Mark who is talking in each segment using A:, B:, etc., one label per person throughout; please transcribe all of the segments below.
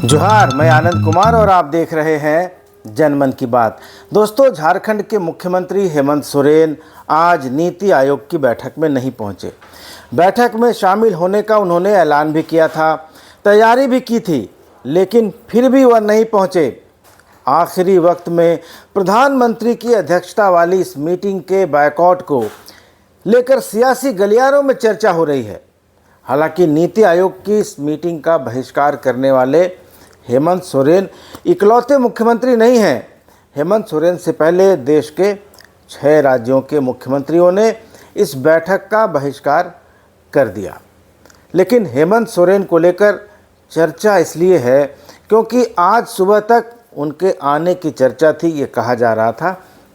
A: जोहार, मैं आनंद कुमार और आप देख रहे हैं जनमन की बात। दोस्तों, झारखंड के मुख्यमंत्री हेमंत सोरेन आज नीति आयोग की बैठक में नहीं पहुंचे। बैठक में शामिल होने का उन्होंने ऐलान भी किया था, तैयारी भी की थी, लेकिन फिर भी वह नहीं पहुंचे। आखिरी वक्त में प्रधानमंत्री की अध्यक्षता वाली इस मीटिंग के बायकॉट को लेकर सियासी गलियारों में चर्चा हो रही है। हालांकि नीति आयोग की इस मीटिंग का बहिष्कार करने वाले हेमंत सोरेन इकलौते मुख्यमंत्री नहीं हैं। हेमंत सोरेन से पहले देश के 6 राज्यों के मुख्यमंत्रियों ने इस बैठक का बहिष्कार कर दिया। लेकिन हेमंत सोरेन को लेकर चर्चा इसलिए है क्योंकि आज सुबह तक उनके आने की चर्चा थी। ये कहा जा रहा था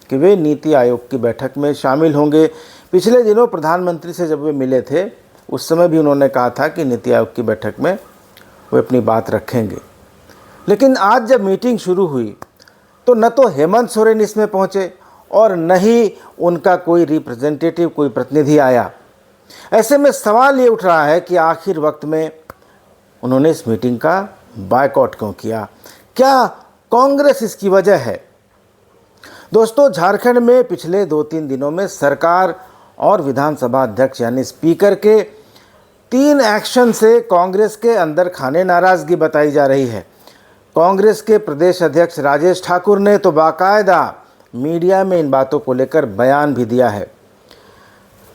A: कि वे नीति आयोग की बैठक में शामिल होंगे। पिछले दिनों प्रधानमंत्री से जब वे मिले थे, उस समय भी उन्होंने कहा था कि नीति आयोग की बैठक में वे अपनी बात रखेंगे। लेकिन आज जब मीटिंग शुरू हुई तो न तो हेमंत सोरेन इसमें पहुंचे और न ही उनका कोई रिप्रेजेंटेटिव, कोई प्रतिनिधि आया। ऐसे में सवाल ये उठ रहा है कि आखिर वक्त में उन्होंने इस मीटिंग का बायकॉट क्यों किया? क्या कांग्रेस इसकी वजह है? दोस्तों, झारखंड में पिछले 2-3 दिनों में सरकार और विधानसभा अध्यक्ष यानी स्पीकर के 3 एक्शन से कांग्रेस के अंदर खाने नाराजगी बताई जा रही है। कांग्रेस के प्रदेश अध्यक्ष राजेश ठाकुर ने तो बाकायदा मीडिया में इन बातों को लेकर बयान भी दिया है।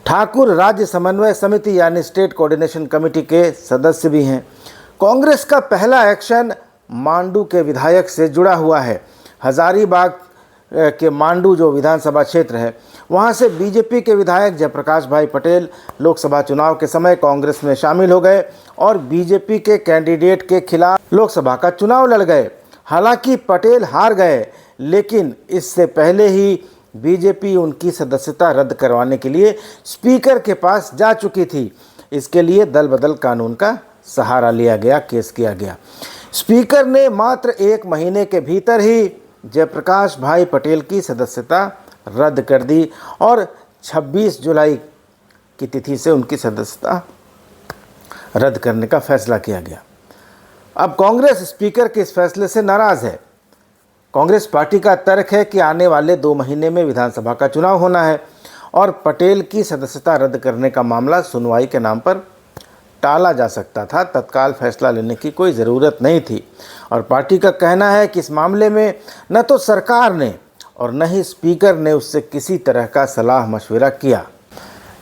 A: ठाकुर राज्य समन्वय समिति यानी स्टेट कोऑर्डिनेशन कमेटी के सदस्य भी हैं। कांग्रेस का पहला एक्शन मांडू के विधायक से जुड़ा हुआ है। हजारीबाग के मांडू जो विधानसभा क्षेत्र है, वहां से बीजेपी के विधायक जयप्रकाश भाई पटेल लोकसभा चुनाव के समय कांग्रेस में शामिल हो गए और बीजेपी के कैंडिडेट के खिलाफ लोकसभा का चुनाव लड़ गए। हालांकि पटेल हार गए, लेकिन इससे पहले ही बीजेपी उनकी सदस्यता रद्द करवाने के लिए स्पीकर के पास जा चुकी थी। इसके लिए दल बदल कानून का सहारा लिया गया, केस किया गया। स्पीकर ने मात्र 1 महीने के भीतर ही जयप्रकाश भाई पटेल की सदस्यता रद्द कर दी और 26 जुलाई की तिथि से उनकी सदस्यता रद्द करने का फैसला किया गया। अब कांग्रेस स्पीकर के इस फैसले से नाराज़ है। कांग्रेस पार्टी का तर्क है कि आने वाले 2 महीने में विधानसभा का चुनाव होना है और पटेल की सदस्यता रद्द करने का मामला सुनवाई के नाम पर टाला जा सकता था। तत्काल फैसला लेने की कोई ज़रूरत नहीं थी और पार्टी का कहना है कि इस मामले में न तो सरकार ने और न ही स्पीकर ने उससे किसी तरह का सलाह मशविरा किया।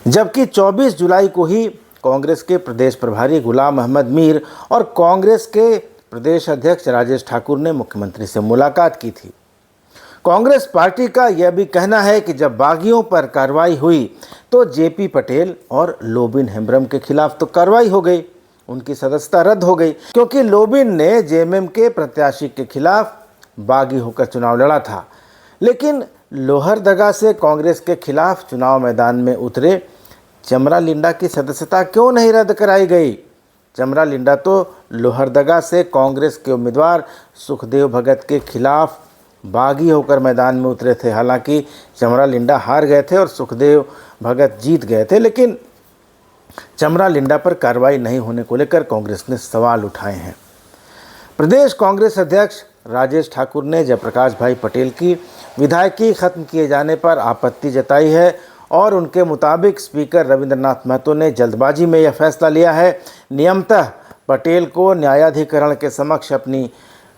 A: जबकि 24 जुलाई को ही कांग्रेस के प्रदेश प्रभारी गुलाम अहमद मीर और कांग्रेस के प्रदेश अध्यक्ष राजेश ठाकुर ने मुख्यमंत्री से मुलाकात की थी। कांग्रेस पार्टी का यह भी कहना है कि जब बागियों पर कार्रवाई हुई तो जेपी पटेल और लोबिन हेम्ब्रम के खिलाफ तो कार्रवाई हो गई, उनकी सदस्यता रद्द हो गई, क्योंकि लोबिन ने जेएमएम के प्रत्याशी के खिलाफ बागी होकर चुनाव लड़ा था। लेकिन लोहरदगा से कांग्रेस के खिलाफ चुनाव मैदान में उतरे चमरा लिंडा की सदस्यता क्यों नहीं रद्द कराई गई? चमरा लिंडा तो लोहरदगा से कांग्रेस के उम्मीदवार सुखदेव भगत के खिलाफ बागी होकर मैदान में उतरे थे। हालांकि चमरा लिंडा हार गए थे और सुखदेव भगत जीत गए थे, लेकिन चमरा लिंडा पर कार्रवाई नहीं होने को लेकर कांग्रेस ने सवाल उठाए हैं। प्रदेश कांग्रेस अध्यक्ष राजेश ठाकुर ने जयप्रकाश भाई पटेल की विधायकी खत्म किए जाने पर आपत्ति जताई है और उनके मुताबिक स्पीकर रविंद्रनाथ महतो ने जल्दबाजी में यह फैसला लिया है। नियमतः पटेल को न्यायाधिकरण के समक्ष अपनी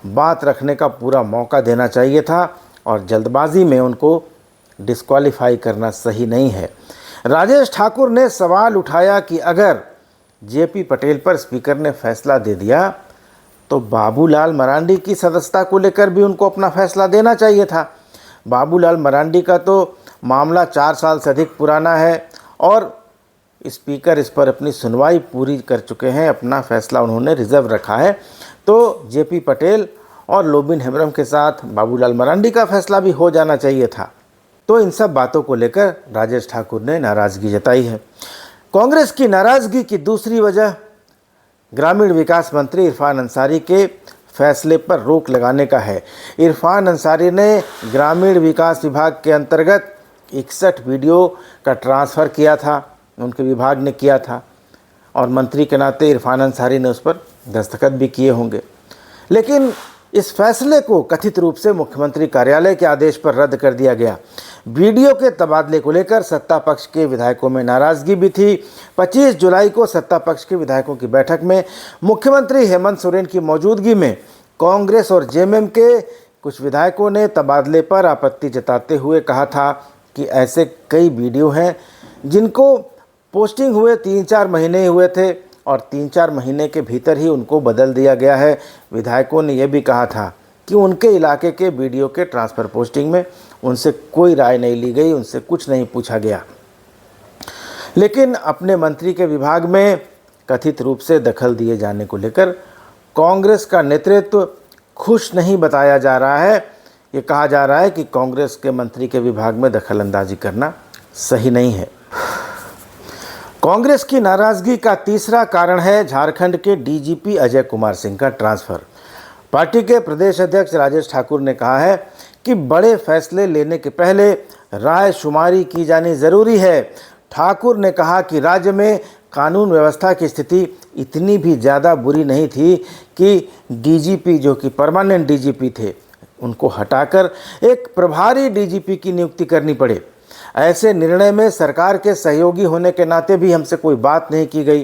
A: बात रखने का पूरा मौका देना चाहिए था और जल्दबाजी में उनको डिस्क्वालीफाई करना सही नहीं है। राजेश ठाकुर ने सवाल उठाया कि अगर जेपी पटेल पर स्पीकर ने फैसला दे दिया तो बाबूलाल मरांडी की सदस्यता को लेकर भी उनको अपना फैसला देना चाहिए था। बाबूलाल मरांडी का तो मामला 4 साल से अधिक पुराना है और स्पीकर इस पर अपनी सुनवाई पूरी कर चुके हैं, अपना फैसला उन्होंने रिजर्व रखा है। तो जेपी पटेल और लोबिन हेम्ब्रम के साथ बाबूलाल मरांडी का फैसला भी हो जाना चाहिए था। तो इन सब बातों को लेकर राजेश ठाकुर ने नाराज़गी जताई है। कांग्रेस की नाराज़गी की दूसरी वजह ग्रामीण विकास मंत्री इरफान अंसारी के फैसले पर रोक लगाने का है। इरफान अंसारी ने ग्रामीण विकास विभाग के अंतर्गत 61 वीडियो का ट्रांसफ़र किया था, उनके विभाग ने किया था और मंत्री के नाते इरफान अंसारी ने उस पर दस्तखत भी किए होंगे। लेकिन इस फैसले को कथित रूप से मुख्यमंत्री कार्यालय के आदेश पर रद्द कर दिया गया। वीडियो के तबादले को लेकर सत्ता पक्ष के विधायकों में नाराजगी भी थी। 25 जुलाई को सत्ता पक्ष के विधायकों की बैठक में मुख्यमंत्री हेमंत सोरेन की मौजूदगी में कांग्रेस और जेएमएम के कुछ विधायकों ने तबादले पर आपत्ति जताते हुए कहा था कि ऐसे कई वीडियो हैं जिनको पोस्टिंग हुए 3-4 महीने हुए थे और 3-4 महीने के भीतर ही उनको बदल दिया गया है। विधायकों ने यह भी कहा था कि उनके इलाके के वीडियो के ट्रांसफ़र पोस्टिंग में उनसे कोई राय नहीं ली गई, उनसे कुछ नहीं पूछा गया। लेकिन अपने मंत्री के विभाग में कथित रूप से दखल दिए जाने को लेकर कांग्रेस का नेतृत्व खुश नहीं बताया जा रहा है। ये कहा जा रहा है कि कांग्रेस के मंत्री के विभाग में दखल अंदाजी करना सही नहीं है। कांग्रेस की नाराजगी का तीसरा कारण है झारखंड के डीजीपी अजय कुमार सिंह का ट्रांसफ़र। पार्टी के प्रदेश अध्यक्ष राजेश ठाकुर ने कहा है कि बड़े फैसले लेने के पहले राय शुमारी की जानी ज़रूरी है। ठाकुर ने कहा कि राज्य में कानून व्यवस्था की स्थिति इतनी भी ज़्यादा बुरी नहीं थी कि डीजीपी जो कि परमानेंट डीजीपी थे उनको हटाकर एक प्रभारी डीजीपी की नियुक्ति करनी पड़े। ऐसे निर्णय में सरकार के सहयोगी होने के नाते भी हमसे कोई बात नहीं की गई।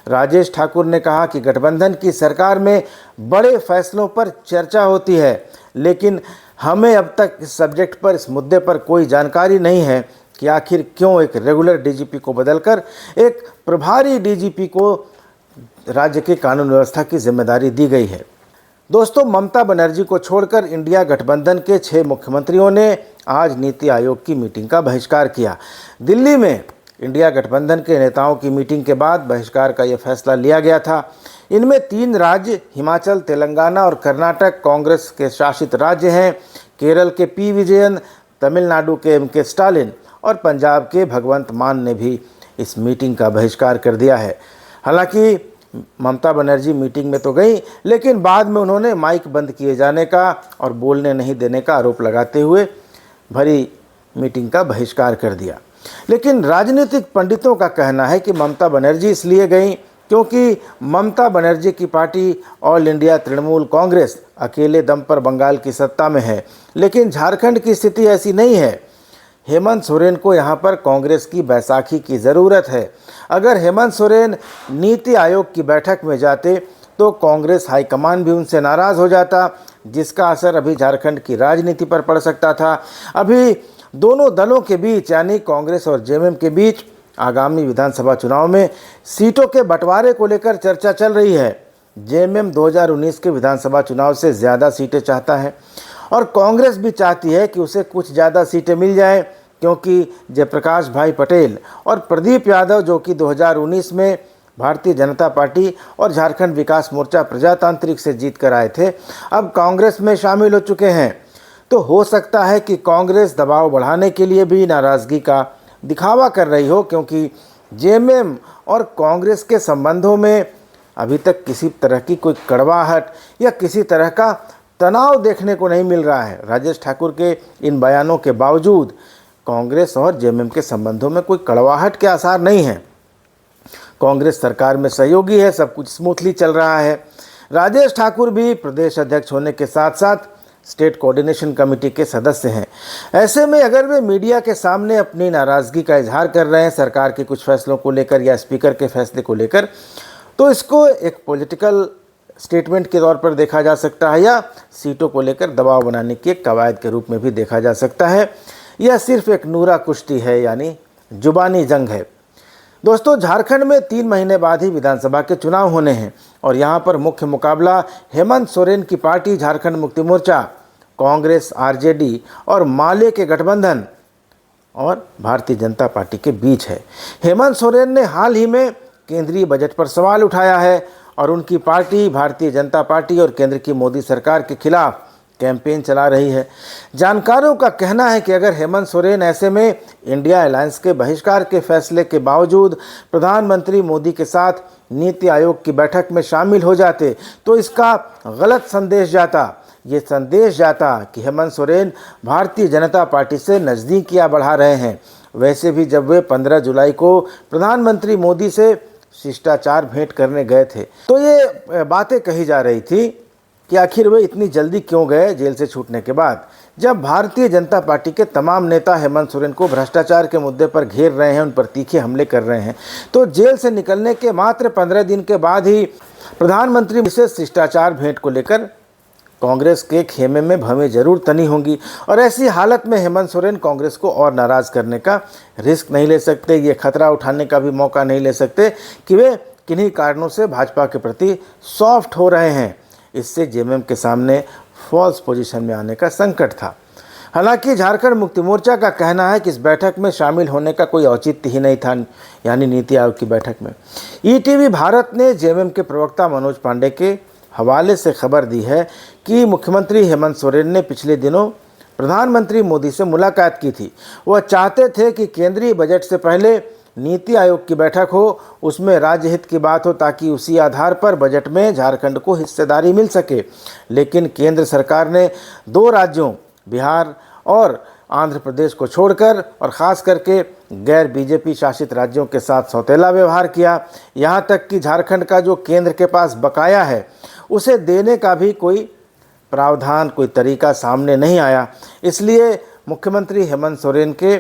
A: राजेश ठाकुर ने कहा कि गठबंधन की सरकार में बड़े फैसलों पर चर्चा होती है, लेकिन हमें अब तक इस सब्जेक्ट पर, इस मुद्दे पर कोई जानकारी नहीं है कि आखिर क्यों एक रेगुलर डीजीपी को बदलकर एक प्रभारी डीजीपी को राज्य की कानून व्यवस्था की जिम्मेदारी दी गई है। दोस्तों, ममता बनर्जी को छोड़कर इंडिया गठबंधन के 6 मुख्यमंत्रियों ने आज नीति आयोग की मीटिंग का बहिष्कार किया। दिल्ली में इंडिया गठबंधन के नेताओं की मीटिंग के बाद बहिष्कार का यह फैसला लिया गया था। इनमें 3 राज्य हिमाचल, तेलंगाना और कर्नाटक कांग्रेस के शासित राज्य हैं। केरल के पी विजयन, तमिलनाडु के एम के स्टालिन और पंजाब के भगवंत मान ने भी इस मीटिंग का बहिष्कार कर दिया है। हालांकि ममता बनर्जी मीटिंग में तो गई, लेकिन बाद में उन्होंने माइक बंद किए जाने का और बोलने नहीं देने का आरोप लगाते हुए भरी मीटिंग का बहिष्कार कर दिया। लेकिन राजनीतिक पंडितों का कहना है कि ममता बनर्जी इसलिए गई क्योंकि ममता बनर्जी की party all India Trinamool Congress अकेले दम पर बंगाल की सत्ता में है, लेकिन झारखंड की स्थिति ऐसी नहीं है। हेमंत सोरेन को यहाँ पर कांग्रेस की बैसाखी की ज़रूरत है। अगर हेमंत सोरेन नीति आयोग की बैठक में जाते तो कांग्रेस हाईकमान भी उनसे नाराज़ हो जाता, जिसका असर अभी झारखंड की राजनीति पर पड़ सकता था। अभी दोनों दलों के बीच यानी कांग्रेस और जेएमएम के बीच आगामी विधानसभा चुनाव में सीटों के बंटवारे को लेकर चर्चा चल रही है। जेएमएम 2019 के विधानसभा चुनाव से ज़्यादा सीटें चाहता है और कांग्रेस भी चाहती है कि उसे कुछ ज़्यादा सीटें मिल जाएं, क्योंकि जयप्रकाश भाई पटेल और प्रदीप यादव जो कि 2019 में भारतीय जनता पार्टी और झारखंड विकास मोर्चा प्रजातांत्रिक से जीत कर आए थे, अब कांग्रेस में शामिल हो चुके हैं। तो हो सकता है कि कांग्रेस दबाव बढ़ाने के लिए भी नाराज़गी का दिखावा कर रही हो, क्योंकि जेएमएम और कांग्रेस के संबंधों में अभी तक किसी तरह की कोई कड़वाहट या किसी तरह का तनाव देखने को नहीं मिल रहा है। राजेश ठाकुर के इन बयानों के बावजूद कांग्रेस और जेएमएम के संबंधों में कोई कड़वाहट के आसार नहीं हैं। कांग्रेस सरकार में सहयोगी है, सब कुछ स्मूथली चल रहा है। राजेश ठाकुर भी प्रदेश अध्यक्ष होने के साथ साथ स्टेट कोऑर्डिनेशन कमेटी के सदस्य हैं। ऐसे में अगर वे मीडिया के सामने अपनी नाराज़गी का इजहार कर रहे हैं सरकार के कुछ फैसलों को लेकर या स्पीकर के फैसले को लेकर, तो इसको एक पॉलिटिकल स्टेटमेंट के तौर पर देखा जा सकता है या सीटों को लेकर दबाव बनाने की एक कवायद के रूप में भी देखा जा सकता है। यह सिर्फ एक नूरा कुश्ती है, यानी जुबानी जंग है। दोस्तों, झारखंड में 3 महीने बाद ही विधानसभा के चुनाव होने हैं और यहाँ पर मुख्य मुकाबला हेमंत सोरेन की पार्टी झारखंड मुक्ति मोर्चा, कांग्रेस, आरजेडी और माले के गठबंधन और भारतीय जनता पार्टी के बीच है। हेमंत सोरेन ने हाल ही में केंद्रीय बजट पर सवाल उठाया है और उनकी पार्टी भारतीय जनता पार्टी और केंद्र की मोदी सरकार के खिलाफ कैंपेन चला रही है। जानकारों का कहना है कि अगर हेमंत सोरेन ऐसे में इंडिया अलायंस के बहिष्कार के फैसले के बावजूद प्रधानमंत्री मोदी के साथ नीति आयोग की बैठक में शामिल हो जाते तो इसका गलत संदेश जाता। ये संदेश जाता कि हेमंत सोरेन भारतीय जनता पार्टी से नज़दीकियां बढ़ा रहे हैं। वैसे भी जब वे 15 जुलाई को प्रधानमंत्री मोदी से शिष्टाचार भेंट करने गए थे तो ये बातें कही जा रही थी कि आखिर वे इतनी जल्दी क्यों गए जेल से छूटने के बाद। जब भारतीय जनता पार्टी के तमाम नेता हेमंत सोरेन को भ्रष्टाचार के मुद्दे पर घेर रहे हैं, उन पर तीखे हमले कर रहे हैं, तो जेल से निकलने के मात्र 15 दिन के बाद ही प्रधानमंत्री से शिष्टाचार भेंट को लेकर कांग्रेस के खेमे में भवें जरूर तनी होंगी। और ऐसी हालत में हेमंत सोरेन कांग्रेस को और नाराज़ करने का रिस्क नहीं ले सकते, ये खतरा उठाने का भी मौका नहीं ले सकते कि वे किन्हीं कारणों से भाजपा के प्रति सॉफ्ट हो रहे हैं। इससे जेएमएम के सामने फॉल्स पोजीशन में आने का संकट था। हालांकि झारखंड मुक्ति मोर्चा का कहना है कि इस बैठक में शामिल होने का कोई औचित्य ही नहीं था, यानी नीति आयोग की बैठक में। ईटीवी भारत ने जेएमएम के प्रवक्ता मनोज पांडे के हवाले से खबर दी है कि मुख्यमंत्री हेमंत सोरेन ने पिछले दिनों प्रधानमंत्री मोदी से मुलाकात की थी। वह चाहते थे कि केंद्रीय बजट से पहले नीति आयोग की बैठक हो, उसमें राज्य हित की बात हो, ताकि उसी आधार पर बजट में झारखंड को हिस्सेदारी मिल सके। लेकिन केंद्र सरकार ने 2 राज्यों बिहार और आंध्र प्रदेश को छोड़कर और ख़ास करके गैर बीजेपी शासित राज्यों के साथ सौतेला व्यवहार किया। यहाँ तक कि झारखंड का जो केंद्र के पास बकाया है उसे देने का भी कोई प्रावधान, कोई तरीका सामने नहीं आया। इसलिए मुख्यमंत्री हेमंत सोरेन के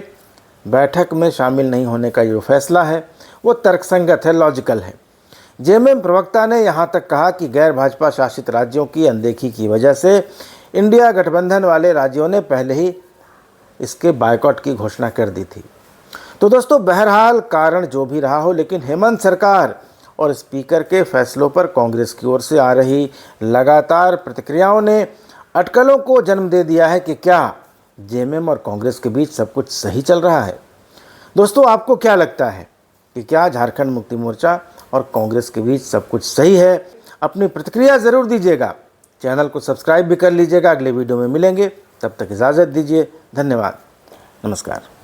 A: बैठक में शामिल नहीं होने का जो फैसला है वो तर्कसंगत है, लॉजिकल है। जेएमएम प्रवक्ता ने यहाँ तक कहा कि गैर भाजपा शासित राज्यों की अनदेखी की वजह से इंडिया गठबंधन वाले राज्यों ने पहले ही इसके बायकॉट की घोषणा कर दी थी। तो दोस्तों, बहरहाल कारण जो भी रहा हो, लेकिन हेमंत सरकार और स्पीकर के फैसलों पर कांग्रेस की ओर से आ रही लगातार प्रतिक्रियाओं ने अटकलों को जन्म दे दिया है कि क्या जेएमएम और कांग्रेस के बीच सब कुछ सही चल रहा है। दोस्तों, आपको क्या लगता है कि क्या झारखंड मुक्ति मोर्चा और कांग्रेस के बीच सब कुछ सही है? अपनी प्रतिक्रिया ज़रूर दीजिएगा। चैनल को सब्सक्राइब भी कर लीजिएगा। अगले वीडियो में मिलेंगे, तब तक इजाज़त दीजिए। धन्यवाद, नमस्कार।